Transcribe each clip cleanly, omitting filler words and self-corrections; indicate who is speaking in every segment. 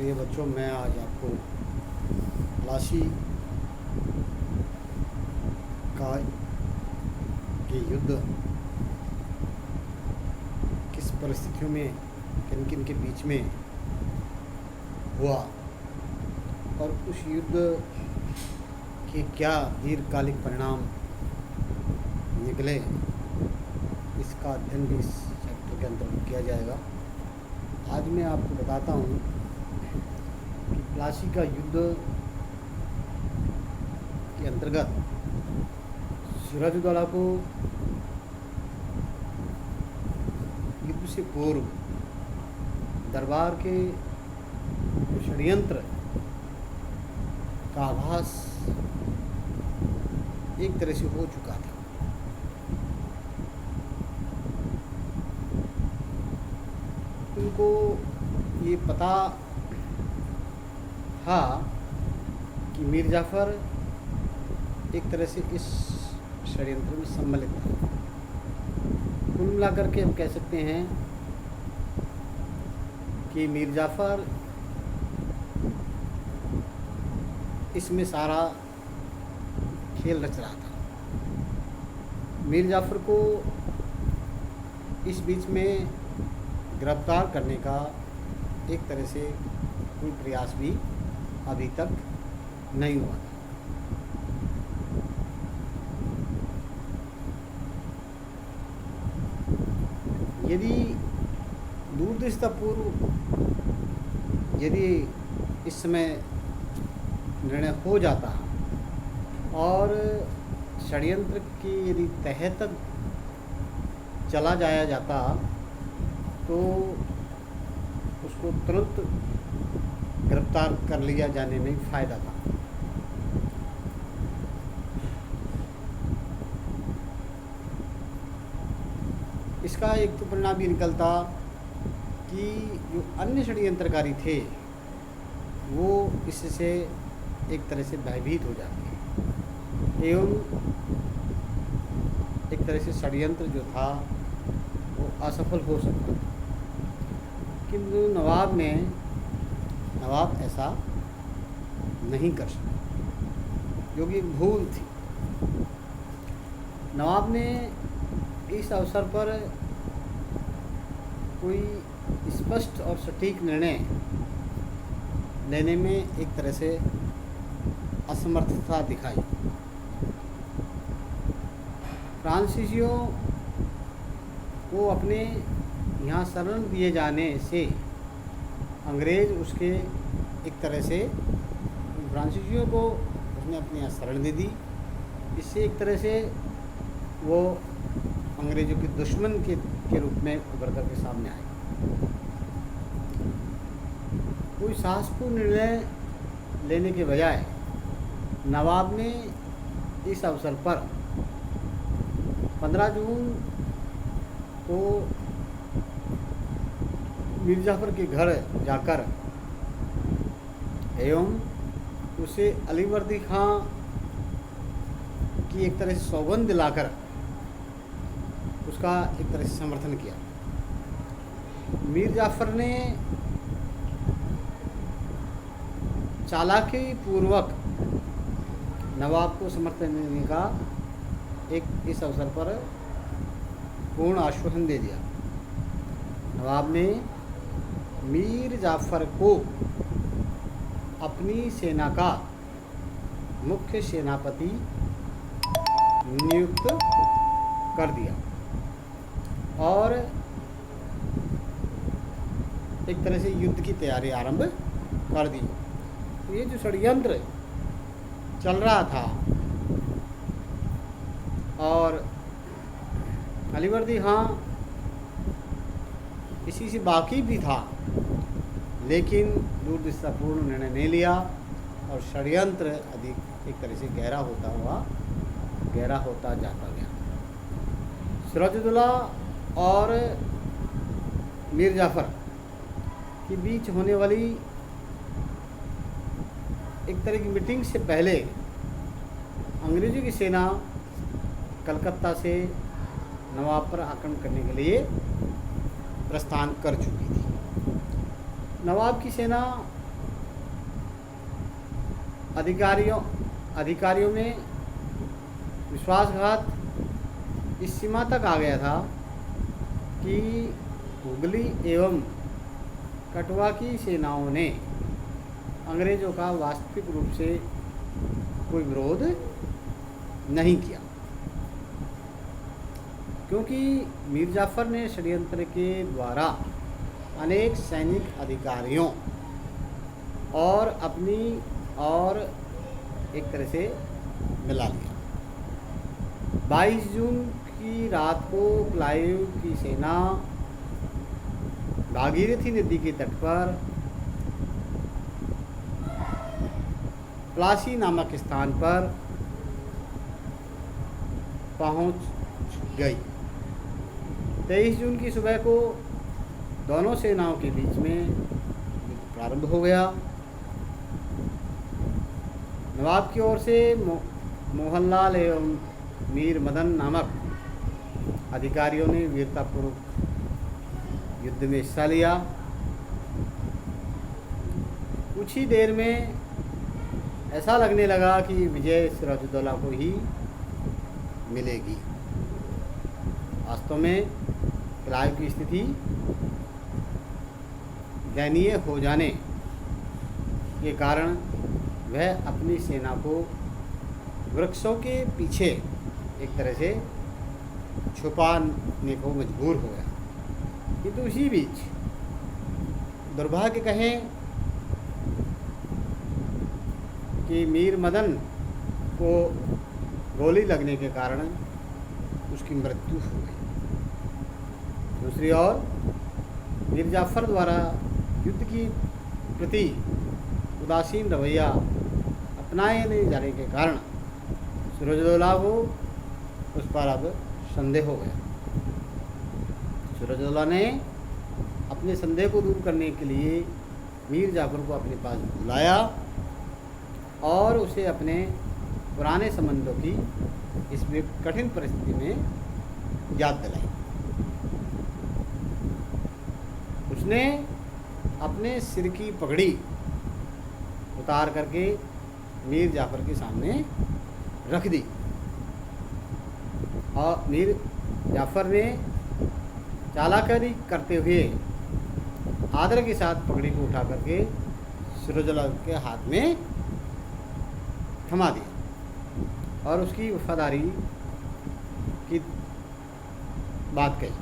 Speaker 1: प्रिय बच्चों, मैं आज आपको प्लासी का ये युद्ध किस परिस्थितियों में किन किन के बीच में हुआ और उस युद्ध के क्या दीर्घकालिक परिणाम निकले, इसका अध्ययन भी इस चैप्टर के अंतर्गत किया जाएगा। आज मैं आपको बताता हूँ कि प्लासी का युद्ध के अंतर्गत सिराजुद्दौला को युद्ध से पूर्व दरबार के षड्यंत्र का आभास एक तरह से हो चुका था। उनको ये पता था कि मीर जाफ़र एक तरह से इस षड्यंत्र में सम्मिलित था। कुल मिलाकर के हम कह सकते हैं कि मीर जाफ़र इसमें सारा खेल रच रहा था। मीर जाफ़र को इस बीच में गिरफ्तार करने का एक तरह से कोई प्रयास भी अभी तक नहीं हुआ था। यदि दूरदृष्टिपूर्व यदि इस समय निर्णय हो जाता और षड्यंत्र की यदि तह तक चला जाया जाता तो उसको तुरंत गिरफ्तार कर लिया जाने में फ़ायदा था। इसका एक तो परिणाम ये निकलता कि जो अन्य षड्यंत्रकारी थे वो इससे एक तरह से भयभीत हो जाते एवं एक तरह से षड्यंत्र जो था वो असफल हो सकता था। किंतु नवाब ऐसा नहीं कर सका, जो कि भूल थी। नवाब ने इस अवसर पर कोई स्पष्ट और सटीक निर्णय लेने में एक तरह से असमर्थता दिखाई। फ्रांसीसियों को अपने यहाँ शरण दिए जाने से अंग्रेज़ उसके एक तरह से फ्रांसीसियों को उसने अपने यहाँ शरण दे दी। इससे एक तरह से वो अंग्रेज़ों के दुश्मन के रूप में उभर कर के सामने आए। कोई साहसपूर्ण निर्णय लेने के बजाय नवाब ने इस अवसर पर 15 जून को मीर जाफ़र के घर जाकर एवं उसे अलीवर्दी खां की एक तरह से सौगंध दिलाकर उसका एक तरह से समर्थन किया। मीर जाफ़र ने चालाकी पूर्वक नवाब को समर्थन देने का एक इस अवसर पर पूर्ण आश्वासन दे दिया। नवाब ने मीर जाफ़र को अपनी सेना का मुख्य सेनापति नियुक्त कर दिया और एक तरह से युद्ध की तैयारी आरंभ कर दी। तो ये जो षड्यंत्र चल रहा था और अलीवर्दी खां इसी से बाकी भी था, लेकिन दूरदृष्टिपूर्ण निर्णय नहीं लिया और षड्यंत्र अधिक एक तरह से गहरा होता जाता गया। सिराजुद्दौला और मीर जाफ़र के बीच होने वाली एक तरह की मीटिंग से पहले अंग्रेज़ों की सेना कलकत्ता से नवाब पर आक्रमण करने के लिए प्रस्थान कर चुकी थी। नवाब की सेना अधिकारियों में विश्वासघात इस सीमा तक आ गया था कि हुगली एवं कटवा की सेनाओं ने अंग्रेज़ों का वास्तविक रूप से कोई विरोध नहीं किया, क्योंकि मीर जाफ़र ने षड्यंत्र के द्वारा अनेक सैनिक अधिकारियों और अपनी और एक तरह से मिला लिया। 22 जून की रात को क्लाइव की सेना भागीरथी नदी के तट पर प्लासी नामक स्थान पर पहुंच गई। 23 जून की सुबह को दोनों सेनाओं के बीच में युद्ध प्रारंभ हो गया। नवाब की ओर से मोहनलाल एवं मीर मदन नामक अधिकारियों ने वीरतापूर्वक युद्ध में हिस्सा लिया। कुछ ही देर में ऐसा लगने लगा कि विजय सिराजुद्दौला को ही मिलेगी। वास्तव में क्लाइव की स्थिति दयनीय हो जाने के कारण वह अपनी सेना को वृक्षों के पीछे एक तरह से छुपाने को मजबूर हो गया। किंतु उसी बीच दुर्भाग्य कहें कि मीर मदन को गोली लगने के कारण उसकी मृत्यु हो गई। दूसरी ओर मीर जाफ़र द्वारा युद्ध की प्रति उदासीन रवैया अपनाए नहीं जाने के कारण सिराजुद्दौला को उस पर अब संदेह हो गया। सिराजुद्दौला ने अपने संदेह को दूर करने के लिए मीर जाफ़र को अपने पास बुलाया और उसे अपने पुराने संबंधों की इस कठिन परिस्थिति में याद दिलाई। उसने अपने सिर की पगड़ी उतार करके मीर जाफ़र के सामने रख दी और मीर जाफ़र ने चालाकी करते हुए आदर के साथ पगड़ी को उठा करके सिराजुद्दौला के हाथ में थमा दिया और उसकी वफादारी की बात कही।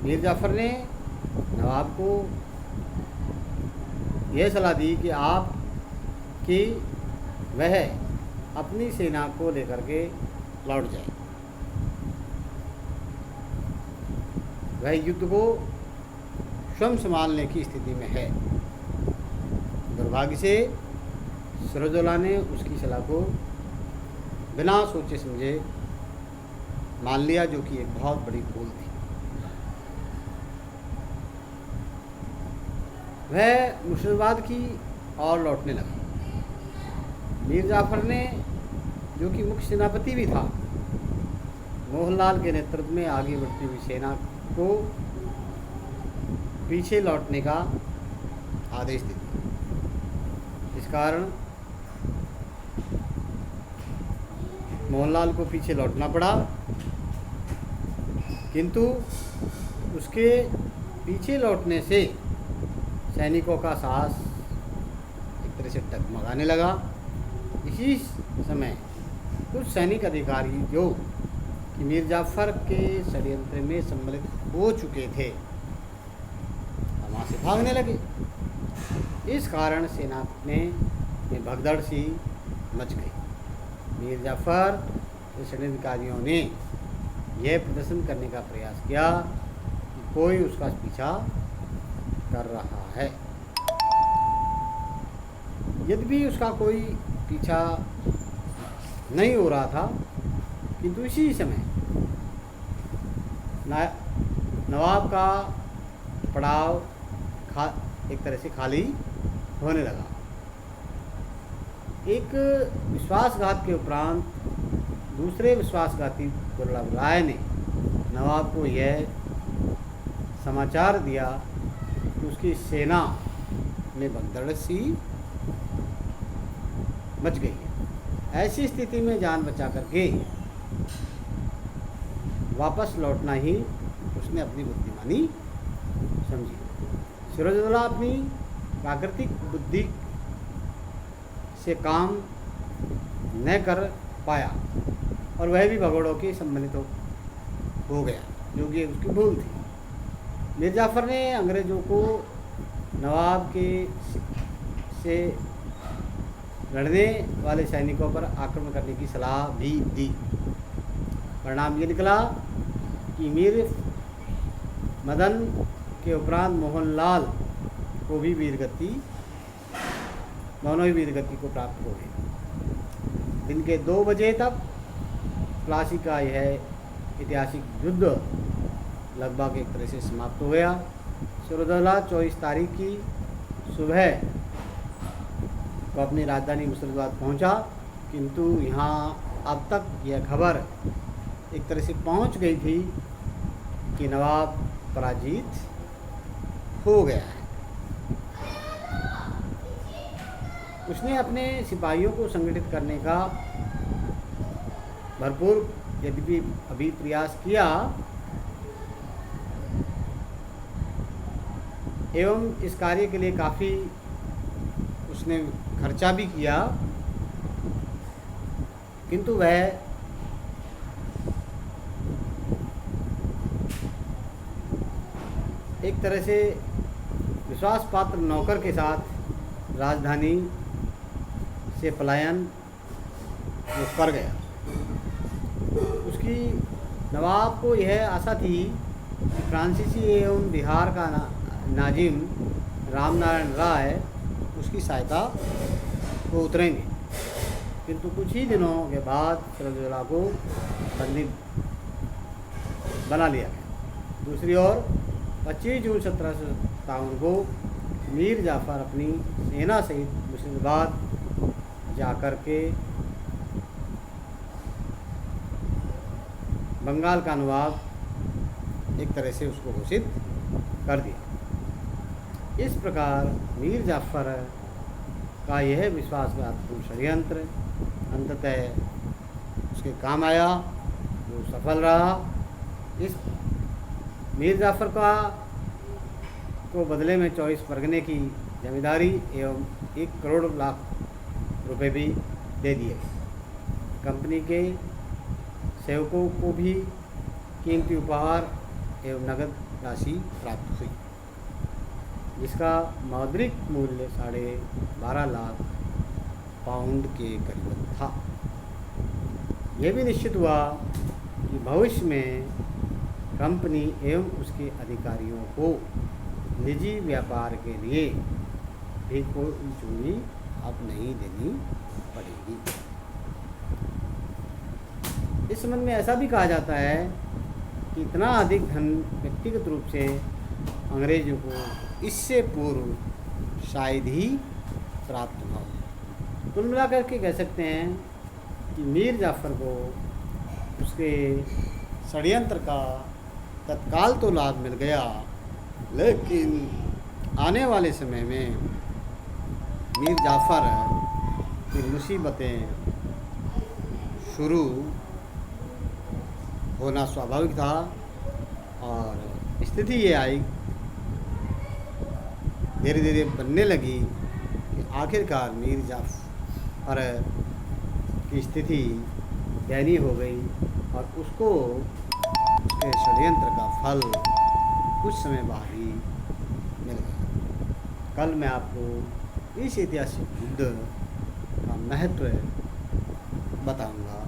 Speaker 1: मीर जाफ़र ने नवाब को यह सलाह दी कि वह अपनी सेना को लेकर के लौट जाए। वह युद्ध को स्वयं संभालने की स्थिति में है। दुर्भाग्य से सिराजुद्दौला ने उसकी सलाह को बिना सोचे समझे मान लिया, जो कि एक बहुत बड़ी भूल थी। वह मुर्शिदाबाद की ओर लौटने लगा। मीर जाफ़र ने, जो कि मुख्य सेनापति भी था, मोहनलाल के नेतृत्व में आगे बढ़ती हुई सेना को पीछे लौटने का आदेश दे दिया। इस कारण मोहनलाल को पीछे लौटना पड़ा, किंतु उसके पीछे लौटने से सैनिकों का साहस एक तरह से डगमगाने लगा। इसी समय कुछ सैनिक अधिकारी जो कि मीर जाफ़र के षड्यंत्र में सम्मिलित हो चुके थे, वहाँ से भागने लगे। इस कारण सेना में भगदड़ सी मच गई। मीर जाफ़र के षड्यंत्रकारियों ने यह प्रदर्शन करने का प्रयास किया कि कोई उसका पीछा कर रहा है। यद्यपि उसका कोई पीछा नहीं हो रहा था, किंतु इसी समय नवाब का पड़ाव एक तरह से खाली होने लगा। एक विश्वासघात के उपरांत दूसरे विश्वासघाती दुर्लभ राय ने नवाब को यह समाचार दिया कि उसकी सेना में भगदड़ सी बच गई है। ऐसी स्थिति में जान बचा करके वापस लौटना ही उसने अपनी बुद्धिमानी समझी। सिराजुद्दौला अपनी प्राकृतिक बुद्धि से काम न कर पाया और वह भी भगोड़ों के सम्मिलित हो गया, जो कि उसकी भूल थी। मीर जाफ़र ने अंग्रेज़ों को नवाब के से लड़ने वाले सैनिकों पर आक्रमण करने की सलाह भी दी। परिणाम ये निकला कि मीर मदन के उपरांत मोहनलाल को भी वीरगति, दोनों ही वीरगति को प्राप्त हो गए। दिन के 2 बजे तक प्लासी का यह ऐतिहासिक युद्ध लगभग एक तरह से समाप्त हो गया। सिराजुद्दौला 24 तारीख की सुबह को अपनी राजधानी मुर्शिदाबाद पहुंचा, किंतु यहाँ अब तक यह खबर एक तरह से पहुंच गई थी कि नवाब पराजित हो गया है। उसने अपने सिपाहियों को संगठित करने का भरपूर यद्यपि अभी प्रयास किया एवं इस कार्य के लिए काफ़ी उसने खर्चा भी किया, किंतु वह एक तरह से विश्वास पात्र नौकर के साथ राजधानी से पलायन कर गया। उसकी नवाब को यह आशा थी कि फ्रांसीसी एवं बिहार का नाजिम रामनारायण राय उसकी सहायता को उतरेंगे, किंतु कुछ ही दिनों के बाद सिराजुद्दौला को बंदी बना लिया गया। दूसरी ओर 25 जून 1757 को मीर जाफ़र अपनी सेना सहित मुर्शिदाबाद जाकर के बंगाल का नवाब एक तरह से उसको घोषित कर दिया। इस प्रकार मीर जाफ़र का यह विश्वासघातपूर्ण षड्यंत्र अंततः उसके काम आया, वो सफल रहा। इस मीर जाफ़र को बदले में 24 परगने की जमींदारी एवं 1 करोड़ लाख रुपए भी दे दिए गए। कंपनी के सेवकों को भी कीमती उपहार एवं नगद राशि प्राप्त हुई, जिसका मौद्रिक मूल्य 12.5 लाख पाउंड के करीब था। यह भी निश्चित हुआ कि भविष्य में कंपनी एवं उसके अधिकारियों को निजी व्यापार के लिए भी कोई चूनी अब नहीं देनी पड़ेगी। इस संबंध में ऐसा भी कहा जाता है कि इतना अधिक धन व्यक्तिगत रूप से अंग्रेजों को इससे पूर्व शायद ही प्राप्त हुआ। कुल मिलाकर के कह सकते हैं कि मीर जाफ़र को उसके षड्यंत्र का तत्काल तो लाभ मिल गया, लेकिन आने वाले समय में मीर जाफ़र की मुसीबतें शुरू होना स्वाभाविक था और स्थिति ये आई, धीरे धीरे बनने लगी कि आखिरकार मीर जाफ़र की स्थिति दयनीय हो गई और उसको उसके षड्यंत्र का फल कुछ समय बाद ही मिल गया। कल मैं आपको इस ऐतिहासिक युद्ध का महत्व बताऊंगा।